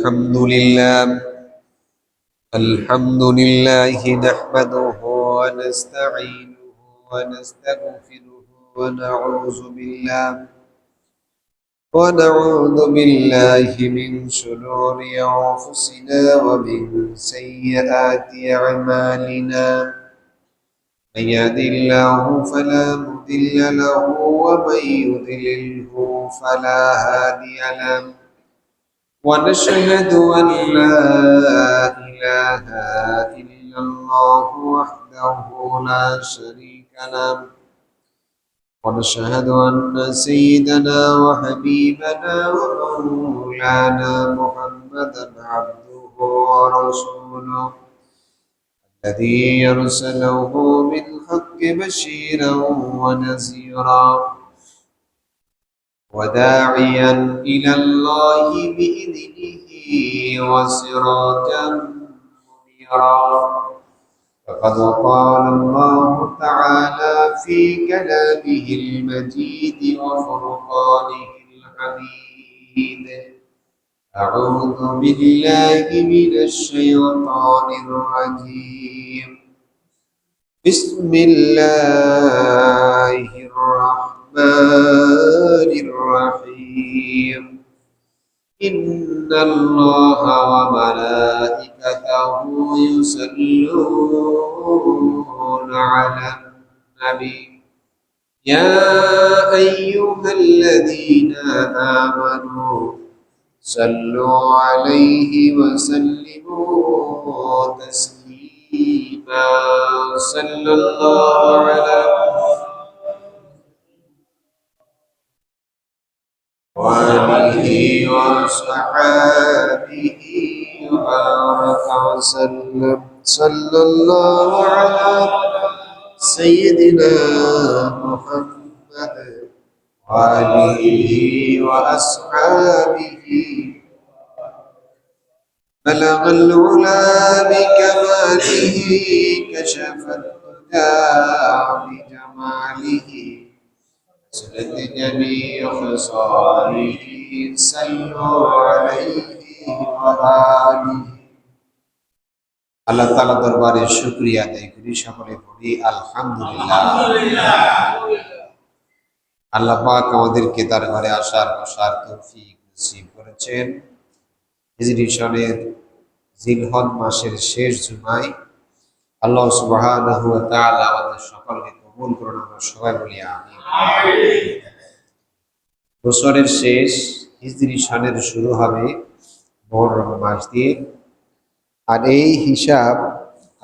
الحمد لله نحمده ونستعينه ونستغفره ونعوذ بالله من شرور أنفسنا ومن سيئات أعمالنا من يهد الله فلا مضل له ومن يضلله فلا هادي له ونشهد أن لا إله إلا الله وحده لا شريك له ونشهد أن سيدنا وحبيبنا ومولانا محمدا عبده ورسوله الذي أرسله بالحق بشيرا ونذيرا وداعيا إلى الله بإذنه وسراجا منيرا فقد قال الله تعالى في كلامه المجيد وفرقانه الحميد أعوذ بالله من الشيطان الرجيم بسم الله الرحمن الرحيم إن الله وملائكته يصلون على النبي يا أيها الذين آمنوا صلوا عليه وسلموا تسليما صلى الله على وآله وصحابه وبارك وسلم صلى الله على سيدنا محمد وآله وأصحابه بلغ العلا بكماله كشف الهدى بجماله سلت جميع خصاله صلوا عليه وآله আল্লাহ তাআলা দরবারে শুকরিয়া আদায় করি, সকলে পড়ি আলহামদুলিল্লাহ। আল্লাহ পাক আমাদেরকে তার ঘরে আসার বসার তৌফিক নসিব করেছেন। হিজরি সনের জিলহজ মাসের শেষ জুমায় আল্লাহ সুবহানাহু ওয়া তাআলা আমাদের সকলকে কবুল করুন, আমরা সবাই বলি আমিন। বছরের শেষ হিজরি সনের শুরু হবে মুহররম মাস দিয়ে, আর এই হিসাব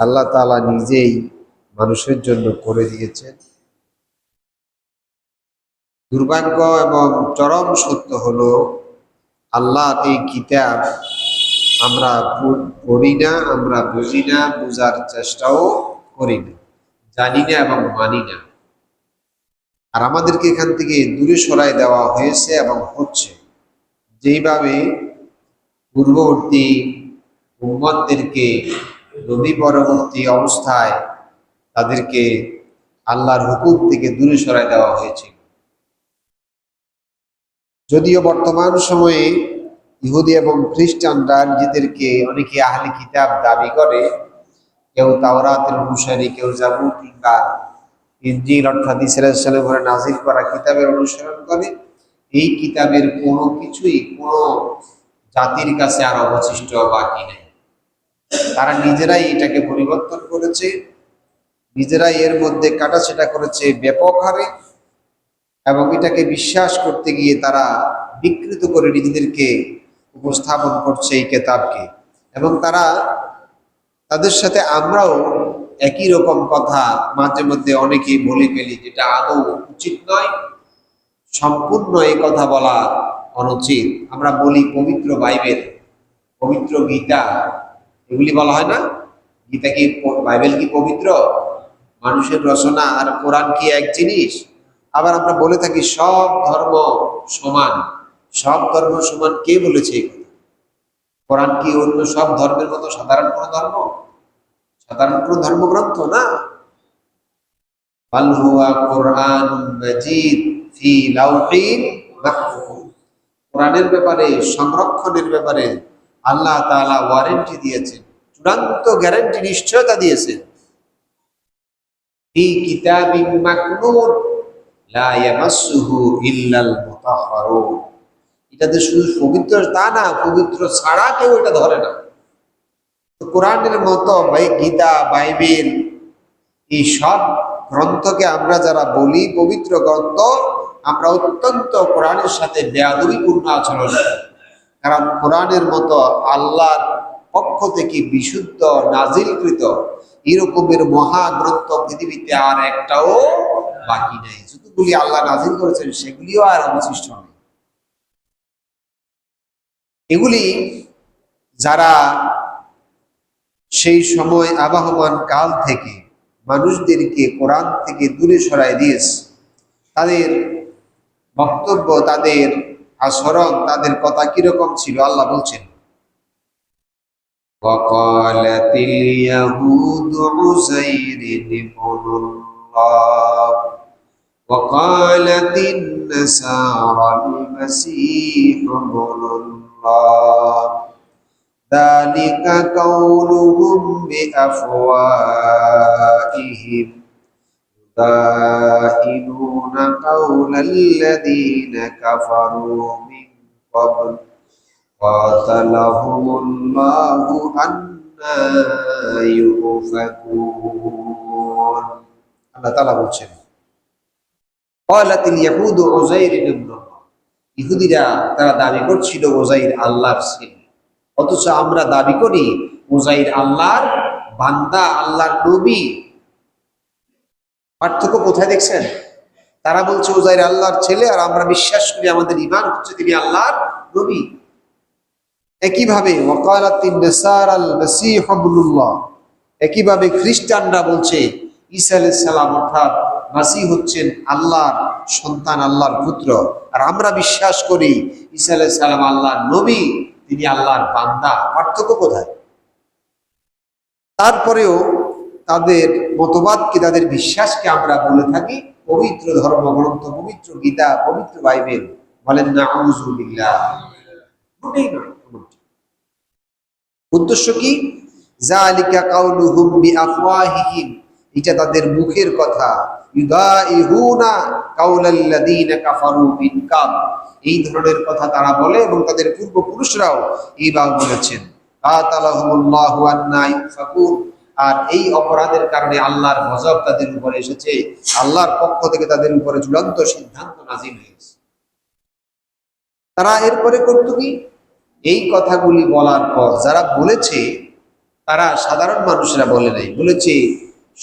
আল্লাহ তাআলা নিজেই মানুষের জন্য করে দিয়েছেন। দুর্ভাগ্য এবং চরম সত্য হলো আল্লাহর এই কিতাব আমরা পড়ি না, আমরা বুঝি না, বোঝার চেষ্টাও করি না, জানি না এবং মানি না। আর আমাদেরকে এখান থেকে দূরে সরাই দেওয়া হয়েছে এবং হচ্ছে। যেইভাবে পূর্ববর্তী উম্মতদেরকে নবী পরবর্তী অবস্থায় তাদেরকে আল্লাহর হুকুম থেকে দূরে সরাই দেওয়া হয়েছিল। যদিও বর্তমান সময়ে ইহুদি এবং খ্রিস্টানরা নিজেদেরকে অনেকে আহলে কিতাব দাবি করে, কেউ তাওরাতের অনুসারী, কেউ জাবুর কিংবা ইনজিল অর্থাৎ ঈসা আলাইহিস সালামের নাজিল করা কিতাবের অনুসরণ করে। এই কিতাবের কোনো কিছুই কোনো জাতির কাছে আর অবশিষ্ট বাকি নেই। তারা নিজেরাই এটাকে পরিবর্তন করেছে, নিজেরাই এর মধ্যে কাটাছেটা করেছে ব্যাপক হারে, এবং এটাকে বিশ্বাস করতে গিয়ে তারা বিকৃত করে নিজেদেরকে উপস্থাপন করছে এই কিতাবকে। এবং তাদের সাথে আমরাও একই রকম কথা মাঝে মধ্যে অনেকেই বলে ফেলি, যেটা আদৌ উচিত নয়। সম্পূর্ণ এই কথা বলা অনুচিত। আমরা বলি পবিত্র বাইবেল, পবিত্র গীতা, এগুলি বলা হয় না? গীতা কি, বাইবেল কি পবিত্র? মানুষের রচনা আর কোরআন কি এক জিনিস? আবার আমরা বলে থাকি সব ধর্ম সমান। সব ধর্ম সমান কে বলেছে এই কথা? কোরআন কি অন্য সব ধর্মের মতো সাধারণ কোনো ধর্ম? সাধারণ কোনো ধর্মগ্রন্থ না। বাল হুয়া কুরআনুন মাজিদ ফি লাউহিন মাহফুজ। কোরআনের ব্যাপারে, সংরক্ষণের ব্যাপারে আল্লাহ তাআলা ওয়ারেন্টি দিয়েছেন, চূড়ান্ত গ্যারান্টি নিশ্চয়তা দিয়েছেন। ফি কিতাবিন মাকনুন লা ইয়ামাসসুহু ইল্লাল মুতাহহারুন। এটাতে শুধু পবিত্র তা না, পবিত্র ছাড়া কেউ এটা ধরে না। তো কোরআনের মতো গীতা, বাইবেল, এই সব গ্রন্থকে আমরা যারা বলি পবিত্র গ্রন্থ, আমরা অত্যন্ত কোরআনের সাথে বেয়াদবিপূর্ণ আচরণ করি। কারণ কোরআনের মতো আল্লাহর পক্ষ থেকে বিশুদ্ধ নাজিলকৃত এরকমের মহাগ্রন্থ পৃথিবীতে আর একটাও বাকি নেই। যতগুলি আল্লাহ নাজিল করেছেন সেগুলিও আর অবশিষ্ট নেই। এগুলি যারা সেই সময় আবহমান কাল থেকে মানুষদেরকে কোরআন থেকে দূরে সরাই দিয়েছে, তাদের বক্তব্য, তাদের আচরণ, তাদের কথা কিরকম ছিল আল্লাহ বলছেন, وقالت اليهود عزير ابن الله وقالت النصارى المسيح ابن الله ذلك قولهم بأفواههم يضاهئون قول الذين كفروا من قبل قاتلهم الله أنى يؤفكون। আল্লাহ তাআলা বলছেন, قالت اليهود عزير ابن الله। ইহুদিরা তারা দাবি করছিল উযাইর আল্লাহর ছেলে, অথচ আমরা দাবি করি উযাইর আল্লাহর বান্দা, আল্লাহর নবী। পার্থক্য কোথায় দেখছেন? তারা বলছে উযাইর আল্লাহর ছেলে, আর আমরা বিশ্বাস করি, আমাদের ঈমান হচ্ছে তিনি আল্লাহর নবী। একইভাবে ওয়াকালাতিন নাসারাল মাসীহ ইবনুল্লাহ, একইভাবে খ্রিস্টানরা বলছে ঈসা আলাইহিস সালাম অর্থাৎ মাসীহ হচ্ছেন আল্লাহর সন্তান, আল্লাহর পুত্র। আর আমরা বিশ্বাস করি ঈসা আলাইহিস সালাম আল্লাহর নবী, তিনি আল্লাহর বান্দা। পার্থক্য কোথায়? তারপরেও তাদের মতবাদকে, তাদের বিশ্বাসকে আমরা বলে থাকি পবিত্র ধর্মগ্রন্থ, পবিত্র গীতা, পবিত্র বাইবেল। বলেন নাউযু বিল্লাহ। মোটেই নয়। উদ্দেশ্য কি? যালিকা কাউলুহুম বিআফওয়াহিহিম, এটা তাদের মুখের কথা। ইউদাইহুনা কাউলাল্লাযীনা কাফারু মিন ক্বাবল, এই ধরনের কথা তারা বলে এবং তাদের পূর্বপুরুষরাও এইভাবে বলেছেন। কাতালাহুমুল্লাহু আন্না ইউফাকুন, আর এই অপরাধের কারণে আল্লাহর গজব তাদের উপরে এসেছে, আল্লাহর পক্ষ থেকে তাদের উপরে চূড়ান্ত সিদ্ধান্ত নাযিল হয়েছে। তারা এরপরে করত কি? এই কথাগুলি বলার পর যারা বলেছে, তারা সাধারণ মানুষরা বলে নাই, বলেছে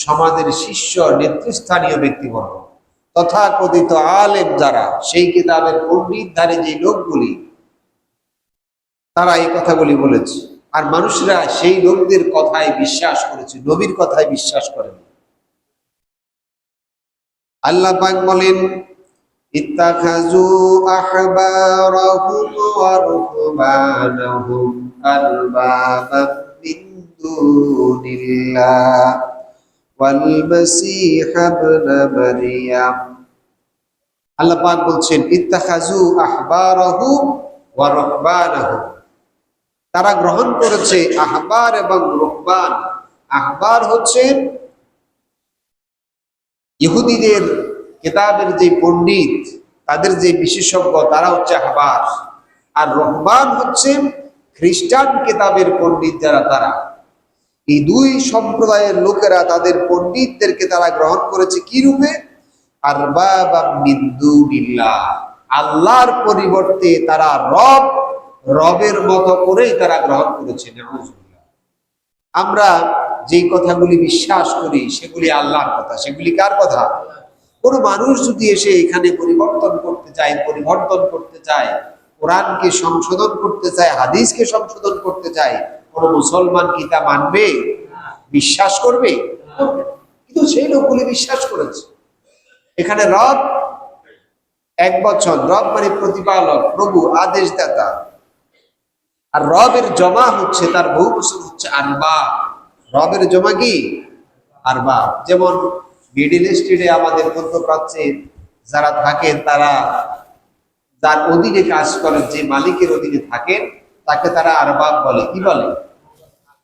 সমাজের শীর্ষ নেতৃস্থানীয় ব্যক্তিবর্গ, তথাকথিত আলেম যারা, সেই কিতাবের পণ্ডিতধারী যে লোকগুলি, তারা এই কথাগুলি বলেছে। আর মানুষরা সেই লোকদের কথায় বিশ্বাস করেছে, নবীর কথায় বিশ্বাস করেন। আল্লাহ পাক বলেন, ইত্তাখাযু আহবারাহুম ওয়া রুহবানাহুম আরবাবাম মিন দুনিল্লাহ ওয়াল মাসীহ ইবনে মারইয়াম। আল্লাহ পাক বলছেন, ইত্তাখাযু আহবারাহুম ওয়া রুহবানাহুম, তারা গ্রহণ করেছে আহবার এবং রুহবান। আহবার হচ্ছে ইহুদিদের কিতাবের যে পণ্ডিত, তাদের যে বিশেষজ্ঞ, তারা হচ্ছে আহবার। আর রুহবান হচ্ছে খ্রিস্টান কিতাবের পণ্ডিত যারা, তারা। এই দুই সম্প্রদায়ের লোকেরা তাদের পণ্ডিতদেরকে তারা গ্রহণ করেছে কি রূপে? আরবাবাম মিন দুনিল্লাহ, আল্লাহর পরিবর্তে তারা রবের মতো করেই তারা গ্রহণ করেছে। নাউযুবিল্লাহ। আমরা যেই কথাগুলি বিশ্বাস করি সেগুলি আল্লাহর কথা, সেগুলি কার কথা? কোনো মানুষ যদি এসে এখানে পরিবর্তন করতে চায়, কোরআনকে সংশোধন করতে চায়, হাদিসকে সংশোধন করতে চায়, কোন মুসলমান কি তা মানবে? বিশ্বাস করবে? কিন্তু সেই লোকগুলি বিশ্বাস করেছে। এখানে রব এক বচন, রব মানে প্রতিপালক, প্রভু, আদেশদাতা। আর রবের জমা হচ্ছে, তার বহু বচন হচ্ছে আরবাব। রবের জমা কি? আরবাব। যেমন মিডিল স্টেটে আমাদের মধ্যপ্রাচ্যের যারা থাকেন, তারা যার অধীনে কাজ করেন, যে মালিকের অধীনে থাকেন, তাকে তারা আরবাব বলে। কি বলে?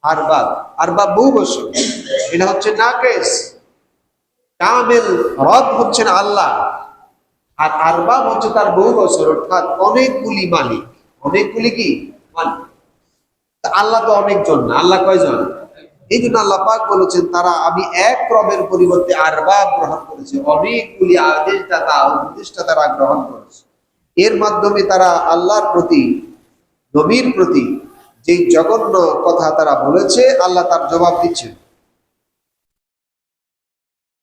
আরবাব। আরবাব বহু বছর, এটা হচ্ছে নাকেস। কামেল রব হচ্ছেন আল্লাহ, আর আরবাব হচ্ছে তার বহু বছর, অর্থাৎ অনেকগুলি মালিক। অনেকগুলি কি মালিক? আল্লাহ তো অনেকজন না, আল্লাহ কয়জন? এই জন্য আল্লাহ পাক বলেছেন তারা আমি এক রবের পরিবর্তে আরবাব গ্রহণ করেছে, অনেকগুলি আদেশদাতা উপদেষ্টা তারা গ্রহণ করেছে। এর মাধ্যমে তারা আল্লাহর প্রতি, নবীর প্রতি যে জঘন্য কথা তারা বলেছে, আল্লাহ তার জবাব দিচ্ছেন।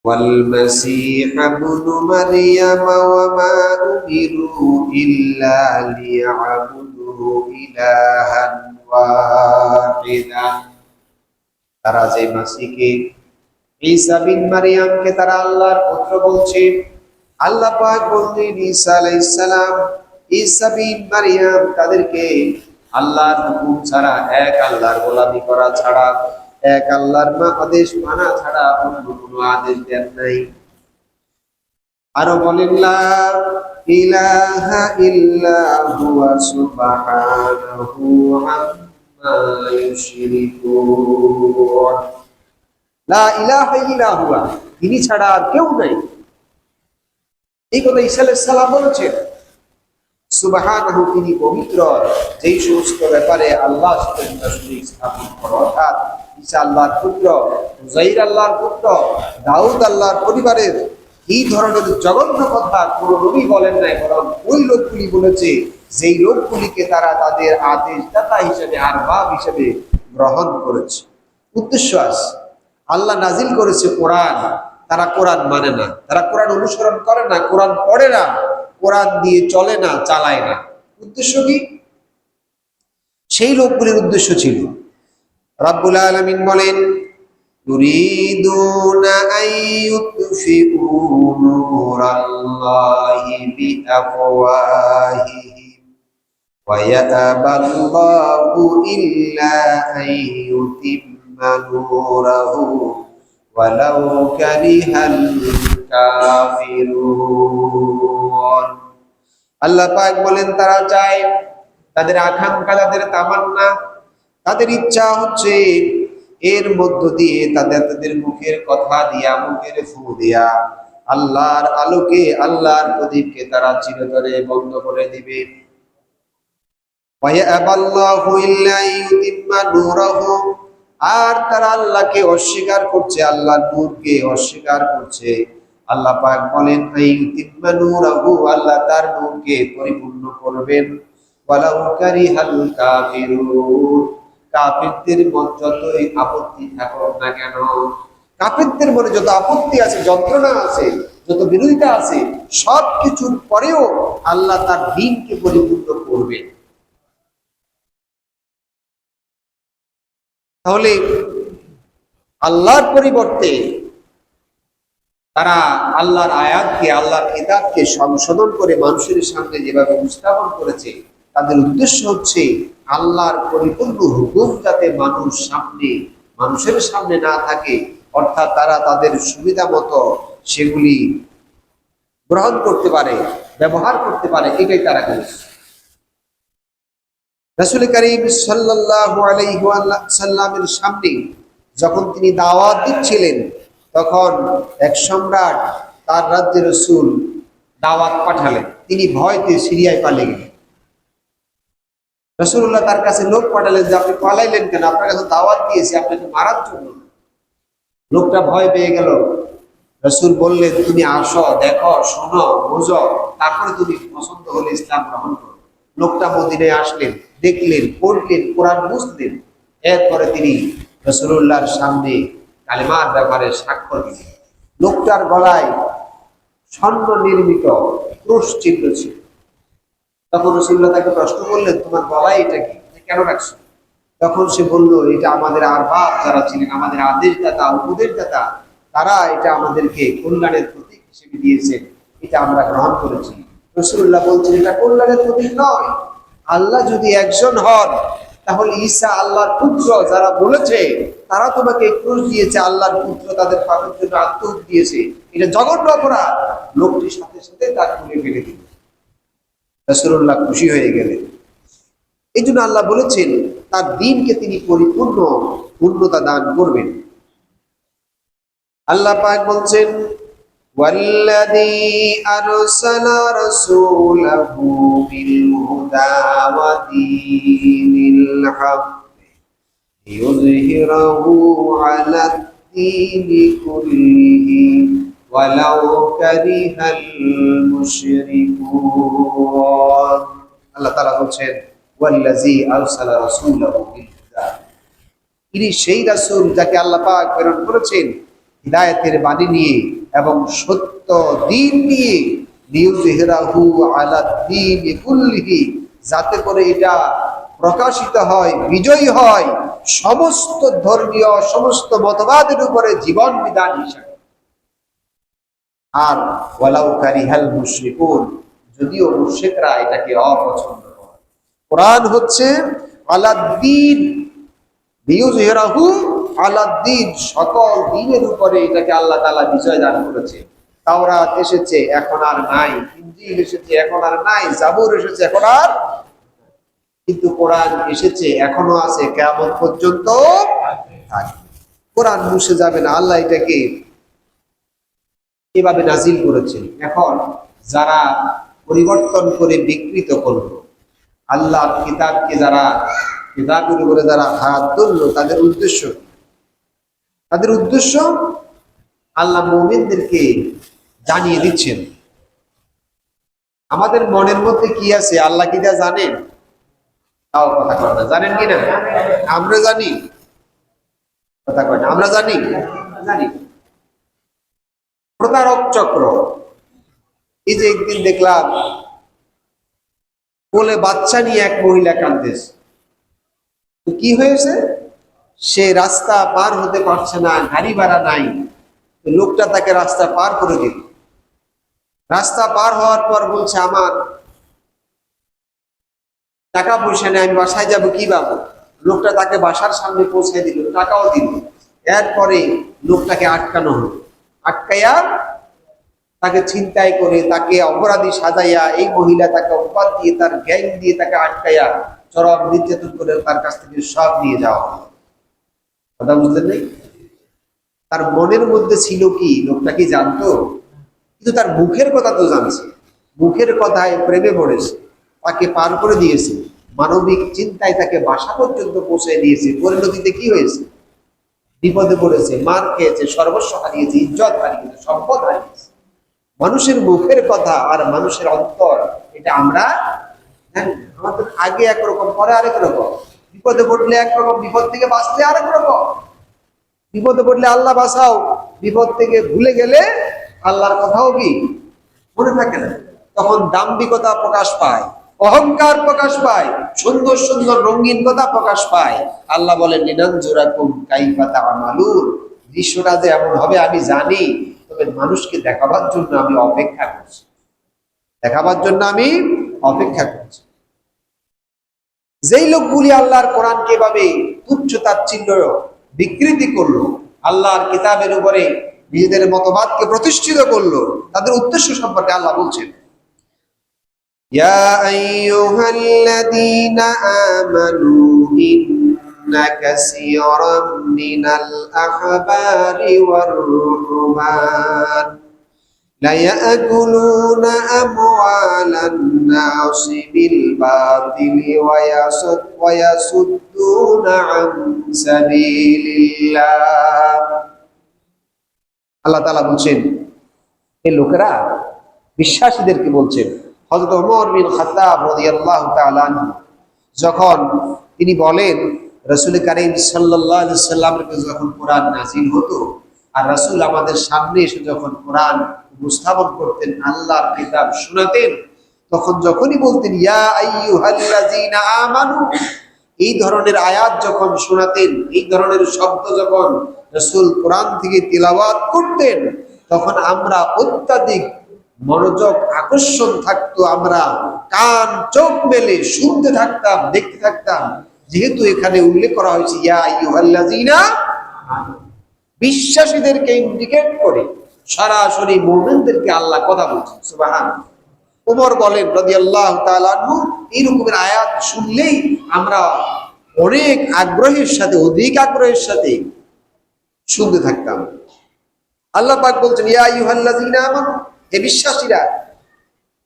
والمسيح ابن مريم وما أمروا إلا ليعبدوا إلها واحدا। তারা যে মাসিহকে, ঈসা বিন মারিয়ামকে তারা আল্লাহর পুত্র বলছে। আল্লাহ পাক বললেন ঈসা আলাইহিস সালাম, ঈসা বিন মারিয়াম তাদেরকে আল্লাহর হুকুম ছাড়া, এক আল্লাহর গোলামি করা ছাড়া, এক আল্লাহর আদেশ মানা ছাড়া অন্য কোনো আদেশ দেন নাই। আরো বলেন লা ইলাহা ইল্লা হুয়া সুবহানাহু আম্মা ইউশরিকুন। লা ইলাহা ইল্লা হুয়া, তিনি ছাড়া আর কেউ নাই। এই কথা ঈসা আলাইহিস সালাম বলেছেন। সুবহানাহু, তিনি পবিত্র, যেই সমস্ত ব্যাপারে আল্লাহ শরীক স্থাপন করা, অর্থাৎ ঈসা আল্লাহর পুত্র, উযাইর আল্লাহর পুত্র, দাউদ আল্লাহর পরিবারের, এই ধরনের জঘন্য কথা কোন নবী বলেন নাই, বরং ওই লোকগুলি বলেছে যেই লোকগুলিকে তারা তাদের আদেশদাতা হিসেবে, আরবাব হিসেবে গ্রহণ করেছে। উদ্দেশ্য আছে, আল্লাহ নাজিল করেছে কোরআন, তারা কোরআন মানে না, তারা কোরআন অনুসরণ করে না, কোরআন পড়ে না, কোরআন দিয়ে চলে না, চালায় না। উদ্দেশ্য কি? সেই লোকগুলির উদ্দেশ্য ছিল, রাব্বুল আলামিন বলেন ইউরিদুনা আইয়ুতফিউ নূরাল্লাহি বিআফওয়াহিহিম ওয়া ইয়াবাল্লাহু ইল্লা আইয়ুতিম্মা নূরাহু ওয়ালাউ কারিহাল কাফিরুন। আল্লাহ পাক বলেন তারা চায়, তাদের আকাঙ্ক্ষা, তাদের তামান্না, তাদের ইচ্ছা হচ্ছে এর মধ্য দিয়ে তাদের মুখের কথা দিয়া, মুখের ফু দিয়া আল্লাহর আলোকে, আল্লাহর প্রদীপকে তারা চিরতরে বন্ধ করে দিবে। আর তারা আল্লাহকে অস্বীকার করছে, আল্লাহর নূরকে অস্বীকার করছে। আল্লাহ পাক বলেন ইউতিম্মা নূরাহু, আল্লাহ তার নূরকে পরিপূর্ণ করবেন। ওয়ালাউ কারিহাল কাফিরুন, কাফিরদের মন যতই আপত্তি থাকুক না কেন, কাফিরদের মনে যত আপত্তি আছে, যন্ত্রণা আছে, যত বিরোধিতা আছে, সব কিছুর পরেও আল্লাহ তার দ্বীনকে পরিপূর্ণ করবে। তাহলে আল্লাহর পরিবর্তে তারা আল্লাহর আয়াতকে, আল্লাহর কিতাবকে সংশোধন করে মানুষের সামনে যেভাবে উপস্থাপন করেছে, তাদের উদ্দেশ্য হচ্ছে আল্লাহর পরিপূর্ণ হুকুম যাতে মানুষের সামনে না থাকে, অর্থাৎ তারা তাদের সুবিধা মতো সেগুলি গ্রহণ করতে পারে, ব্যবহার করতে পারে, এটাই তারা করেছে। রাসূল করিম সাল্লাল্লাহু আলাইহি ওয়াসাল্লামের সামনে যখন তিনি দাওয়াত দিচ্ছিলেন, তখন এক সম্রাট তার রাজ্যের রাসূল দাওয়াত পাঠালেন। তিনি ভয়তে সিরিয়ায় পালিয়ে গেলেন। রাসূলুল্লাহ তার কাছে লোক পাঠালেন যে আপনি পালাইলেন কেন? আপনার কাছে দাওয়াত দিয়েছি আপনাকে মারার জন্য। লোকটা ভয় পেয়ে গেল। রাসূল বললেন তুমি আসো, দেখো, শোনো, বুঝো, তারপরে তুমি পছন্দ হলে ইসলাম গ্রহণ করো। লোকটা মদিনায় আসলেন, দেখলেন, পড়লেন, কোরআন বুঝলেন। এরপরে তিনি রাসূলুল্লাহর সামনে কালেমার ব্যাপারে স্বাক্ষর দিলেন। লোকটার গলায় স্বর্ণ নির্মিত ক্রুশ চিহ্ন ছিল। তখন রাসূলুল্লাহ তাকে প্রশ্ন করলেন তোমার গলায় এটা কি, কেন রাখছো? তখন সে বলল এটা আমাদের আরবাব যারা ছিলেন, আমাদের আদেশদাতা, উপদেশদাতা, তারা এটা আমাদেরকে কল্যাণের প্রতীক হিসেবে দিয়েছেন, এটা আমরা গ্রহণ করেছি। রাসূলুল্লাহ বলছেন এটা কল্যাণের প্রতীক নয়। আল্লাহ যদি একজন হন, তাহলে ঈসা আল্লাহর পুত্র যারা বলেছে তারা তোমাকে ক্রুশ দিয়েছে, আল্লাহর পুত্র তাদের পাপের জন্য আত্মহত্যা দিয়েছে, এটা জঘন্য অপরাধ। লোকটির সাথে সাথে তার খুলে ফেলে দিল। রাসূলুল্লাহ খুশি হয়ে গেলেন। এই জন্য আল্লাহ বলেছেন তার দ্বীনকে তিনি পরিপূর্ণ পূর্ণতা দান করবেন। আল্লাহ পাক বলছেন ওয়াল্লাযী আরসালা রাসূলাহু বিল হুদা ওয়া দীনিল হক লিইয়ুযহিরাহু আলা দ্দীনি কুল্লিহি ওয়ালাউ কারিহাল মুশরিকুন। আল্লাহ তাআলা বলছেন ওয়াল্লাযী আরসালা রাসূলাহু বিল হুদা, ইনি সেই রাসূল যাকে আল্লাহ পাক প্রেরণ করেছেন হিদায়াতের বাণী নিয়ে এবং সত্য দ্বীন নিয়ে, লিইয়ুযহিরাহু আলা দ্দীনি কুল্লিহি, যাতে করে এটা প্রকাশিত হয়, বিজয়ী হয় সমস্ত ধর্মীয় সমস্ত মতবাদের উপরে জীবন বিধান হিসাবে। আর ওয়ালাউ কারিহাল মুশরিকুন, যদিও মুশরিকরা এটাকে অপছন্দ করে। কোরআন হচ্ছে আলাদ্দীন, লিইয়ুযহিরাহু আলাদ্দীন, সকল দ্বীনের উপরে এটাকে আল্লাহ তাআলা বিজয় দান করেছে। তাওরাত এসেছে এখন আর নাই, ইনজিল এসেছে এখন আর নাই, জাবুর এসেছে এখন আর, কিন্তু কোরআন এসেছে এখনো আছে, কিয়ামত পর্যন্ত থাকবে। কোরআন মুছে যাবে না, আল্লাহ এটাকে এভাবে নাজিল করেছেন। এখন যারা পরিবর্তন করে বিকৃত করলো, আল্লাহর কিতাবকে যারা কিতাবের উপরে যারা হাত ধরলো, তাদের উদ্দেশ্য আল্লাহ মুমিনদেরকে জানিয়ে দিচ্ছেন আমাদের মনের মধ্যে কি আছে আল্লাহ কি তা জানেন? তাও কথা কয় না, জানেন কি না? আমরা জানি, কথা কয় না, আমরা জানি প্রতারক চক্র। এই যে একদিন দেখলাম কোলে বাচ্চা নিয়ে এক মহিলা কাঁদতেছে। কি হয়েছে? সে রাস্তা পার হতে পারছে না, গাড়ি ভাড়া নাই, লোকটা তাকে রাস্তা পার করে দিল। রাস্তা পার হওয়ার পর বলছে আমার টাকা পয়সা নেই, আমি বাসায় যাবো কিভাবে? লোকটা তাকে বাসার সামনে পৌঁছে দিল, টাকাও দিল। এরপরে লোকটাকে আটকানো হলো, আটকাইয়া তাকে ছিনতাই করে, তাকে অপরাধী সাজাইয়া, এই মহিলা তাকে অপবাদ দিয়ে, তার গ্যাং দিয়ে তাকে আটকাইয়া চরম নির্যাতন করে তার কাছ থেকে সব নিয়ে যাওয়া হলো। কথা বুঝলেন নাই? তার মনের মধ্যে ছিল কি? লোকটা কি জানতো? কিন্তু তার মুখের কথা তো জানছে, মুখের কথায় প্রেমে পড়েছে, তাকে পার করে দিয়েছে, মানবিক চিন্তায় তাকে বাসা পর্যন্ত পৌঁছে দিয়েছে। পরিণতিতে কি হয়েছে? বিপদে পড়েছে, মার খেয়েছে, সর্বস্ব হারিয়েছে, ইজ্জত হারিয়েছে, সম্পদ হারিয়েছে। মানুষের মুখের কথা আর মানুষের অন্তর, এটা আমরা জানি। আমাদের আগে একরকম, পরে আরেক রকম। বিপদে পড়লে একরকম, বিপদ থেকে বাঁচলে আরেক রকম। বিপদে পড়লে আল্লাহ বাঁচাও, বিপদ থেকে ভুলে গেলে আল্লাহর কথাও কি মনে থাকে না। তখন দাম্ভিকতা প্রকাশ পায়, অহংকার প্রকাশ পায়, সুন্দর সুন্দর রঙিন কথা প্রকাশ পায়। আল্লাহ বলেন লিনানজুরাকুম কাইফা তা'মালুন, দৃশ্যটা যে এমন হবে আমি জানি, তবে মানুষকে দেখাবার জন্য আমি অপেক্ষা করছি, দেখাবার জন্য আমি অপেক্ষা করছি। যেই লোকগুলি আল্লাহর কোরআনকে এভাবে তুচ্ছ তাচ্ছিল্য বিকৃতি করলো, আল্লাহর কিতাবের উপরে নিজেদের মতবাদকে প্রতিষ্ঠিত করলো, তাদের উদ্দেশ্য সম্পর্কে আল্লাহ বলছেন ইয়া আইয়ুহাল্লাযীনা আমানু ইন্না কাসীরাম মিনাল আহবারি ওয়ার রুহবান লা ইয়াকুলুনা আমওয়ালান নাসি বিল বাতিলি ওয়া ইয়াসুদ্দুনা আন সাবিলিল্লাহ। আল্লাহ তাআলা বলছেন এই লোকেরা, বিশ্বাসীদেরকে বলছেন। হযরত ওমর বিন খাত্তাব রাদিয়াল্লাহু তাআলা আনহু যখন তিনি বলেন রাসূল কারীম সাল্লাল্লাহু আলাইহি ওয়াসাল্লামের কাছে যখন কোরআন নাযিল হতো আর রাসূল আমাদের সামনে এসে যখন কোরআন উপস্থাপন করতেন, আল্লাহর কিতাব শোনাতেন, তখন যখনই বলতেন ইয়া আইয়ুহাল্লাযীনা আমানু, এই ধরনের আয়াত যখন শোনাতেন, এই ধরনের শব্দ যখন রাসূল কোরআন থেকে তিলাওয়াত করতেন, তখন আমরা অত্যাধিক মনোযোগ আকর্ষণ থাকতো, আমরা কান চোখ মেলে শুনতে থাকতাম, দেখতে থাকতাম। যেহেতু এখানে উল্লেখ করা হয়েছে ইয়া আইয়ুহাল্লাযীনা, বিশ্বাসীদেরকে ইন্ডিকেট করে সরাসরি মুমিনদেরকে আল্লাহ কথা বলছেন। সুবহানাল্লাহ। ওমর বলেন রাদিয়াল্লাহু তাআলা আনহু, এই রকমের আয়াত শুনলেই আমরা অনেক আগ্রহের সাথে, অধিক আগ্রহের সাথে শুনতে থাকতাম। আল্লাহ পাক বলছেন, ইয়া আইয়ুহাল্লাযীনা আমানু, হে বিশ্বাসীরা,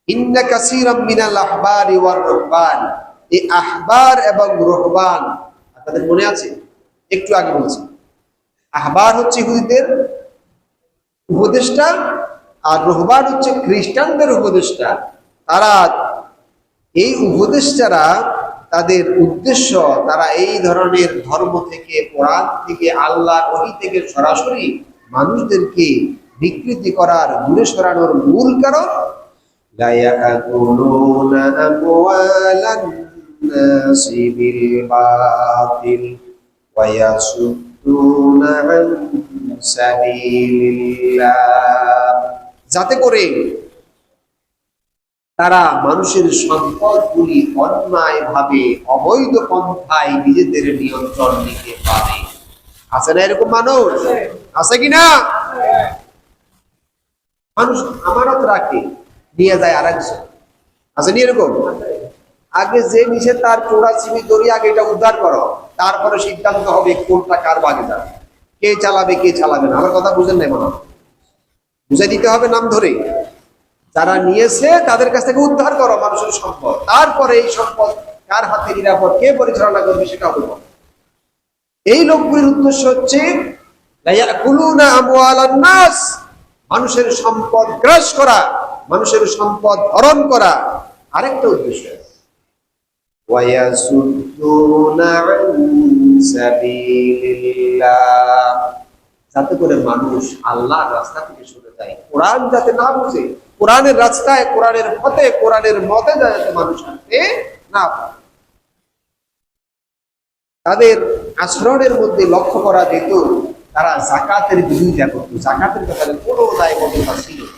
ইন্না কাসীরাম মিনাল আহবারি ওয়ার রুহবান, এই আহবার এবং রুহবান আপনাদের মনে আছে? একটু আগে বলছি, আহবার হচ্ছে ইহুদিদের উপদেষ্টা আর রুহবান হচ্ছে খ্রিস্টানদের উপদেষ্টা। তারা এই উপদেষ্টারা, তাদের উদ্দেশ্য, তারা এই ধরনের ধর্ম থেকে, কোরআন থেকে, আল্লাহর ওহী থেকে সরাসরি মানুষদেরকে বিকৃতি করার, দূরে সরানোর মূল কারণ লা ইয়াকুলুনা আমওয়ালান নাসি বিল বাতিল ওয়া ইয়াসুদ্দুনা আন সাবিলিল্লাহ, যাতে করে তারা মানুষের সম্পদগুলি অন্যায় ভাবে, অবৈধ পন্থায় নিজেদের নিয়ন্ত্রণ নিতে পারে। আছে না এরকম মানুষ? আছে কিনা? মানুষ আমানত রাখে, নিয়ে যায় আরেকজন। আছে নি এরকম? আগে যে নিচে তার চোরা চিবি ধরি, আগে এটা উদ্ধার করো, তারপরে সিদ্ধান্ত হবে কোনটা কার বাগে যাবে, কে চালাবে কে চালাবে না। আমার কথা বুঝেন নাই মনে হয়? বুঝাই দিতে হবে নাম ধরে। যারা নিয়েছে তাদের কাছ থেকে উদ্ধার করো মানুষের সম্পদ, তারপরে এই সম্পদ কার হাতে নিরাপদ, কে পরিচালনা করবে সেটা হবে। এই লোকগুলির উদ্দেশ্য হচ্ছে লা ইয়াকুলুনা আমওয়ালান নাস, মানুষের সম্পদ গ্রাস করা, মানুষের সম্পদ হরণ করা। আরেকটা উদ্দেশ্য ওয়া ইয়াসুদ্দুনা আন সাবিলিল্লাহ, যাতে করে মানুষ আল্লাহর রাস্তা থেকে সরে যায়, কোরআন যাতে না বুঝে, কোরআনের রাস্তায়, কোরআনের পথে, কোরআনের মতে যাতে মানুষ আসতে না পারে। তাদের আচরণের মধ্যে লক্ষ্য করা যেত তারা যাকাতের বিরোধিতা করত। যাকাতের ব্যাপারে কোনো দায়বদ্ধতা ছিল না।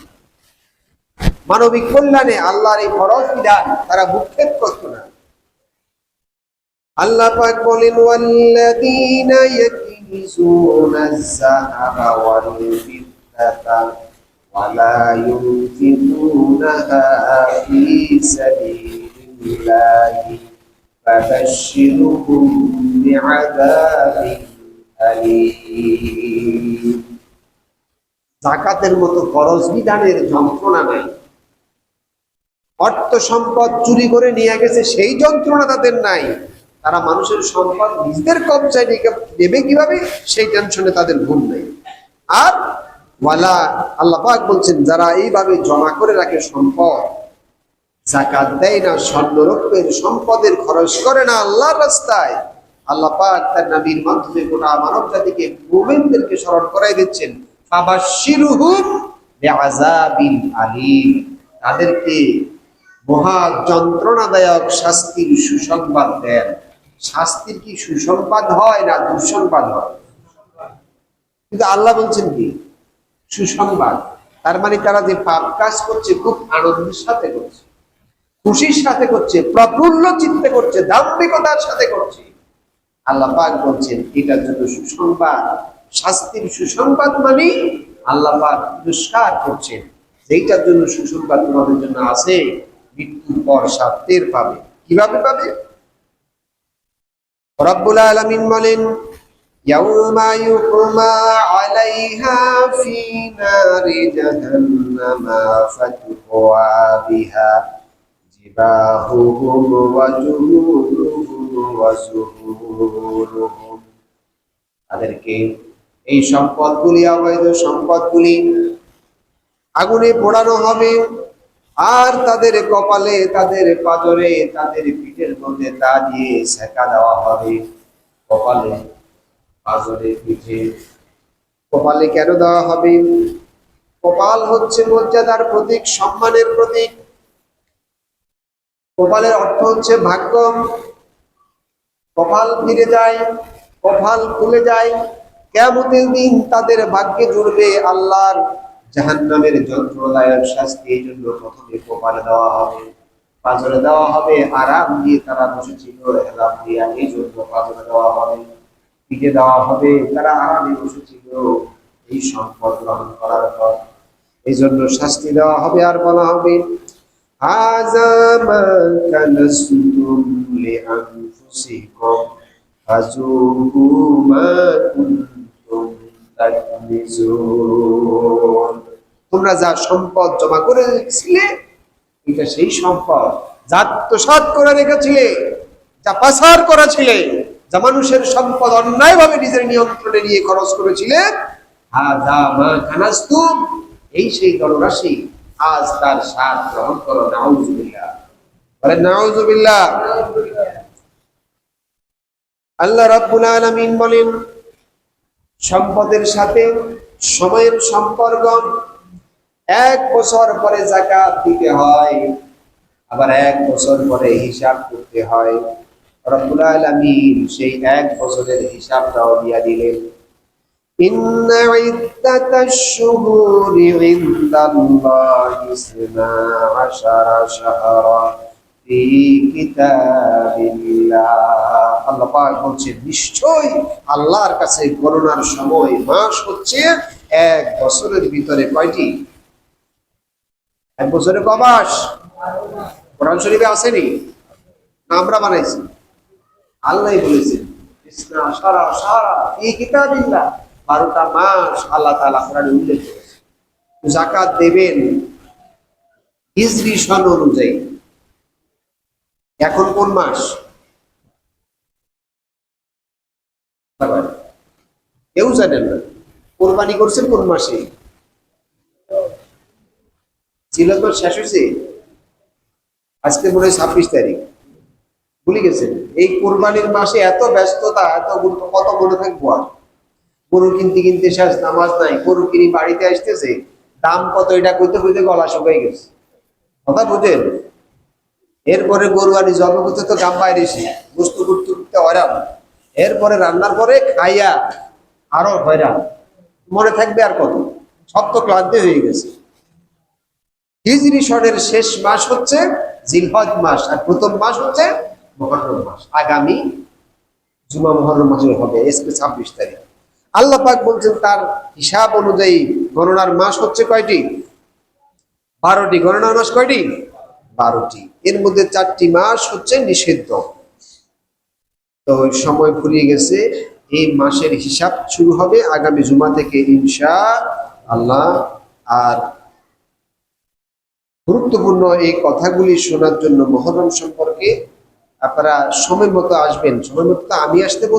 মানবিক কল্যাণে আল্লাহর এই ফরজ বিধান তারা ভূক্ষেপ করত না। আল্লাহ পাক বলেন, ওয়াল্লাযীনা ইয়াকনিজুনাজ যাহাবা ওয়াল ফিদ্দাতা ওয়া লা ইউনফিকুনাহা ফী সাবিলিল্লাহি ফাবাশশিরহুম বিআযাবিন আলীম। যাকাতের মতো ফরজ বিধানের যন্ত্রণা নাই। অর্থ সম্পদ চুরি করে নিয়ে গেছে সেই যন্ত্রণা তাদের নাই। তারা মানুষের সম্পদ নিজেদের কবজায় নেবে কিভাবে সেই টেনশনে তাদের ঘুম নেই। আর ওয়ালা, আল্লাহ পাক বলছেন, যারা এইভাবে জমা করে রাখে সম্পদ, যাকাত দেয় না, স্বর্ণরৌপ্যের সম্পদের খরচ করে না আল্লাহর রাস্তায়, আল্লাহ পাক তার নবীর মাধ্যমে গোটা মানব জাতিকে, মুমিনদেরকে স্মরণ করাই দিচ্ছেন, ফাবাশশিরহুম বিআযাবিন আলীম, তাদেরকে মহা যন্ত্রণাদায়ক শাস্তির সুসংবাদ দেন। শাস্তির কি সুসংবাদ হয় না দুঃসংবাদ হয়? কিন্তু আল্লাহ বলছেন কি সুসংবাদ। তার মানে তারা যে পাপ কাজ করছে খুব আনন্দের সাথে করছে, খুশির সাথে করছে, প্রফুল্ল চিত্তে করছে, দাম্ভিকতার সাথে করছে। আল্লাহ পাক বলছেন এটার জন্য সুসংবাদ, শাস্তির সুসংবাদ মানে আল্লাহ পাক পুরস্কার করছেন, যেটার জন্য সুসংবাদ তোমাদের জন্য আছে, মৃত্যুর পর শাস্তির পাবে। কিভাবে পাবে? রব্বুল আলামিন বলেন, ইয়াউমা ইউহমা আলাইহা ফি নারি জাহান্নামা ফাতুওয়া বিহা জিবাহুহুম ওয়া জুনুবুহুম ওয়া যুহুরুহুম। তাদেরকে এই সম্পদগুলি, অবৈধ সম্পদগুলি আগুনে পোড়ানো হবে, আর তাদের কপালে, তাদের পাজরে, তাদের পিঠের মধ্যে তা দিয়ে সেকা দেওয়া হবে। কপালে, পাজরে, পিঠে। কপালে কেন দেওয়া হবে? কপাল হচ্ছে মর্যাদার প্রতীক, সম্মানের প্রতীক। কপালের অর্থ হচ্ছে ভাগ্য। কপাল ফিরে যায়, কপাল খুলে যায়, কিয়ামতের দিন তাদের ভাগ্যে জুড়বে আল্লাহর জাহান্নামের যন্ত্রণাদায়ক শাস্তি। এই জন্য প্রথমে কপালে দেওয়া হবে, পাজরে দেওয়া হবে। আরাম দিয়ে তারা বসেছিল, হেলাম দিয়া, এই জন্য পাজরে দেওয়া হবে। পিঠে দেওয়া হবে, তারা আরামে বসেছিল এই সম্পদ গ্রহণ করার পর, এই জন্য শাস্তি দেওয়া হবে। আর বলা হবে, হাযা মা কানাসতুম লিআনফুসিকুম আনফুসিকুম ফাযুকু মা কুনতুম তাকনিজুন। তোমরা যা সম্পদ জমা করে রেখেছিলে, এটা সেই সম্পদ যা আত্মসাৎ করে রেখেছিলে, যা পাচার করেছিলে, যা মানুষের সম্পদ অন্যায়ভাবে নিজের নিয়ন্ত্রণে নিয়ে খরচ করেছিলে, হাযা মা কানাজতুম, এই সেই ধনরাশি, আজ তার স্বাদ গ্রহণ করো। নাউযুবিল্লাহ, বলেন নাউযুবিল্লাহ। আল্লাহ রাব্বুল আলামিন বলেন, সম্পদের সাথে সময়ের সম্পর্ক। 1 বছর পরে যাকাত দিতে হয়, আবার 1 বছর পরে হিসাব করতে হয়। রব্বুল আলামিন সেই 1 বছরের হিসাবটাও দিয়া দিলেন। ইন্না ইদ্দাতাশ শুহুরি ইনদাল্লাহি 12 শাহরা ফি কিতাবিল্লাহ। আল্লাহ পাক বলছেন, নিশ্চয়ই আল্লাহর কাছে গণনার সময় মাস হচ্ছে 1 বছরের ভিতরে কয়টি? 1 বছরে ক মাস? কোরআন শরীফে আসেনি, আমরা বানাইছি, আল্লাহ বলেছেন 12 শাহরা ফি কিতাবিল্লাহ, 12টা মাস আল্লাহ তাআলা কোরআনে উল্লেখ করেছেন। যাকাত দেবেন হিজরি সন অনুযায়ী। এখন কোন মাস? কেউ জানেন না। কোরবানি করছেন কোন মাসে? ছিল তো শেষ হয়েছে, আজকে মনে হয় 26 তারিখ, ভুলে গেছেন। এই কোরবানির মাসে এত ব্যস্ততা, এত কত মনে থাকবো আর। গরু কিনতে কিনতে শেষ, নামাজ নাই, গরু কিনি বাড়িতে আসতেছে, দাম কত এটা কইতে কইতে গলা শুকাই গেছে, কথা বুঝেন। এরপরে গরু আনি জন্ম করতে তো গাম বাইরে এসে গোস্ত করতে করতে হয়রান, এরপরে রান্নার পরে খাইয়া আরো হয়রান, মনে থাকবে আর কত, সব তো ক্লান্তি হয়ে গেছে। হিজরি সনের শেষ মাস হচ্ছে জিলহজ মাস, আর প্রথম মাস হচ্ছে মুহররম মাস। আগামী জুমা মুহররম মাসে হবে, আজকে 26 তারিখ। আল্লাহ পাক বলছেন তার হিসাব অনুযায়ী গণনার মাস হচ্ছে কয়টি? 12টি। গণনার মাস কয়টি? 12টি। এর মধ্যে 4টি মাস হচ্ছে নিষিদ্ধ। তো সময় ফুরিয়ে গেছে, এই মাসের হিসাব শুরু হবে আগামী জুমা থেকে ইনশাআল্লাহ। আর গুরুত্বপূর্ণ এই কথাগুলি শোনার জন্য মুহররম সম্পর্কে আপনারা সময় মতো আসবেন। সময় মতো আমি আসতে